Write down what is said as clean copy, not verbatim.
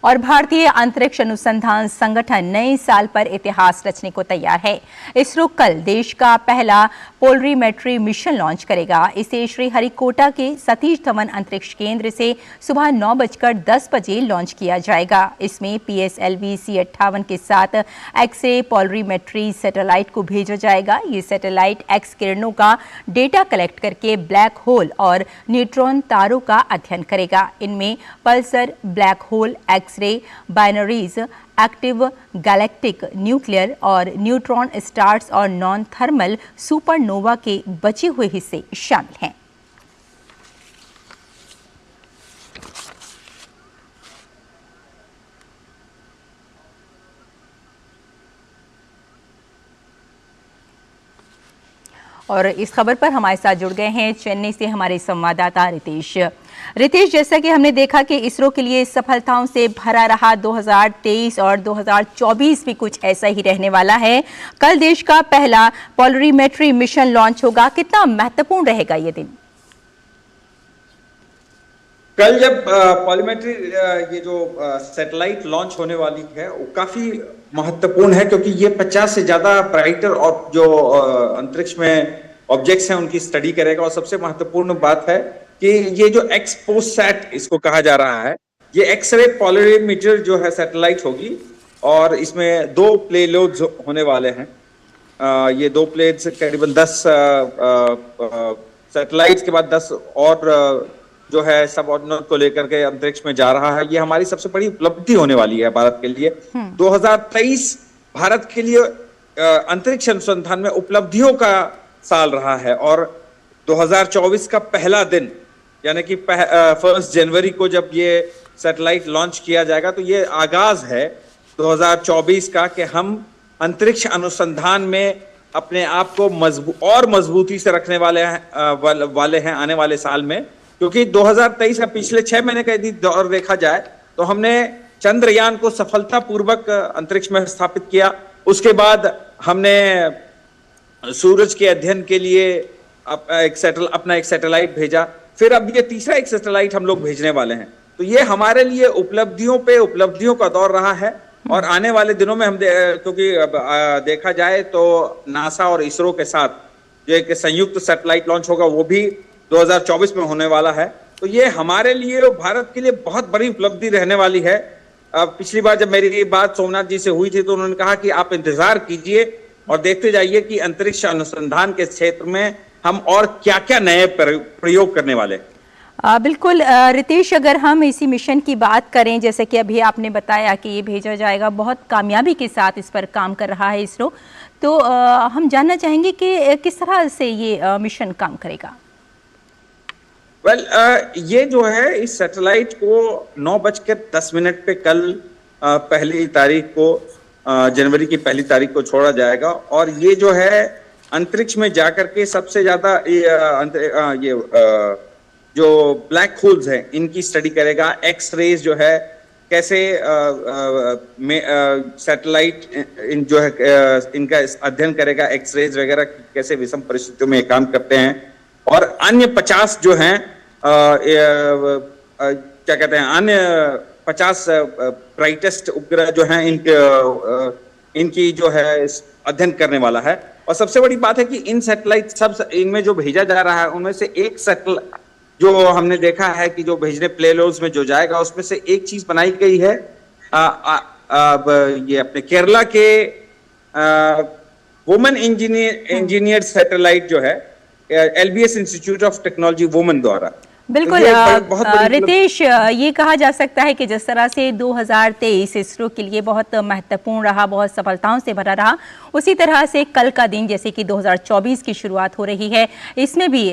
और भारतीय अंतरिक्ष अनुसंधान संगठन नए साल पर इतिहास रचने को तैयार है। इसरो कल देश का पहला पोलरीमेट्री मिशन लॉन्च करेगा। इसे श्रीहरिकोटा के सतीश धवन अंतरिक्ष केंद्र से सुबह 9:10 बजे लॉन्च किया जाएगा। इसमें PSLV C58 के साथ एक्स-रे पोलरीमेट्री सैटेलाइट को भेजा जाएगा। ये सैटेलाइट एक्स किरणों का डेटा कलेक्ट करके ब्लैक होल और न्यूट्रॉन तारों का अध्ययन करेगा। इनमें pulsar, black hole, x ray, binaries, active galactic nuclear और न्यूट्रॉन स्टार्स और नॉन थर्मल सुपरनोवा के बचे हुए हिस्से शामिल हैं। और इस खबर पर हमारे साथ जुड़ गए हैं चेन्नई से हमारे संवाददाता रितेश, जैसा कि हमने देखा कि इसरो के लिए सफलताओं से भरा रहा 2023 और 2024 भी कुछ ऐसा ही रहने वाला है। कल देश का पहला पोलरीमेट्री मिशन लॉन्च होगा। कितना महत्वपूर्ण रहेगा ये दिन? कल जब पोलरीमेट्री ये जो सैटेलाइट लॉन्च होने वाली है वो काफी महत्वपूर्ण है, क्योंकि ये 50 से ज्यादा ब्राइटर और जो अंतरिक्ष में ऑब्जेक्ट्स हैं उनकी स्टडी करेगा। और सबसे महत्वपूर्ण बात है कि ये जो एक्सपोसैट इसको कहा जा रहा है, ये एक्सरे पोलरीमीटर जो है सैटेलाइट होगी और इसमें 2 प्लेलोड्स होने वाले हैं। ये 2 प्लेट्स करीबन 10 सैटेलाइट्स के बाद 10 और जो है सब ऑर्डिनल को लेकर के अंतरिक्ष में जा रहा है। ये हमारी सबसे बड़ी उपलब्धि होने वाली है भारत के लिए। 2023 भारत के लिए अंतरिक्ष अनुसंधान में उपलब्धियों का साल रहा है और 2024 का पहला दिन यानी कि 1 जनवरी को जब ये सैटेलाइट लॉन्च किया जाएगा तो ये आगाज है 2024 का कि हम अंतरिक्ष अनुसंधान में अपने आप को मजबूती से रखने वाले हैं आने वाले साल में। क्योंकि 2023 का पिछले 6 महीने का यदि दौर देखा जाए तो हमने चंद्रयान को सफलतापूर्वक अंतरिक्ष में स्थापित किया। उसके बाद हमने सूरज के अध्ययन के लिए अपना एक सैटेलाइट भेजा। फिर अब ये तीसरा एक सैटेलाइट हम लोग भेजने वाले हैं। तो ये हमारे लिए उपलब्धियों का दौर रहा है। और आने वाले दिनों में हम क्योंकि देखा जाए तो नासा और इसरो के साथ जो एक संयुक्त सैटेलाइट लॉन्च होगा वो भी 2024 में होने वाला है। तो ये हमारे लिए और भारत के लिए बहुत बड़ी उपलब्धि रहने वाली है। पिछली बार जब मेरी बात सोमनाथ जी से हुई थी तो उन्होंने कहा कि आप इंतजार कीजिए और देखते जाइए कि अंतरिक्ष अनुसंधान के क्षेत्र में हम और क्या-क्या नए प्रयोग करने वाले। बिल्कुल रितेश, अगर हम इसी मिशन की बात करें, जैसे कि अभी आपने बताया कि ये भेजा जाएगा, बहुत कामयाबी के साथ इस पर काम कर रहा है इसरो, तो हम जानना चाहेंगे कि किस तरह से ये मिशन काम करेगा। ये जो है इस सैटेलाइट को 9:10 पे कल पहली तारीख को जनवरी की पहली तारीख को छोड़ा जाएगा। और ये जो है अंतरिक्ष में जाकर के सबसे ज्यादा जो ब्लैक होल्स हैं इनकी स्टडी करेगा। एक्स-रेज जो है कैसे सैटेलाइट जो है इनका अध्ययन करेगा। एक्स-रेज वगैरह कैसे विषम परिस्थितियों में काम करते हैं। और अन्य 50 जो हैं क्या कहते हैं, अन्य 50 ब्राइटेस्ट उपग्रह जो हैं इनकी जो है अध्ययन करने वाला है। और सबसे बड़ी बात है कि इन सैटेलाइट सब इनमें जो भेजा जा रहा है उनमें से एक सैटेलाइट जो हमने देखा है कि जो भेजने प्लेलोड्स में जो जाएगा उसमें से एक चीज बनाई गई है। ये अपने केरला के वुमेन इंजीनियर सैटेलाइट जो है LBS institute of technology women द्वारा। बिल्कुल रितेश, ये कहा जा सकता है कि जिस तरह से 2023 इसरो के लिए बहुत महत्वपूर्ण रहा, बहुत सफलताओं से भरा रहा, उसी तरह से कल का दिन जैसे कि 2024 की शुरुआत हो रही है, इसमें भी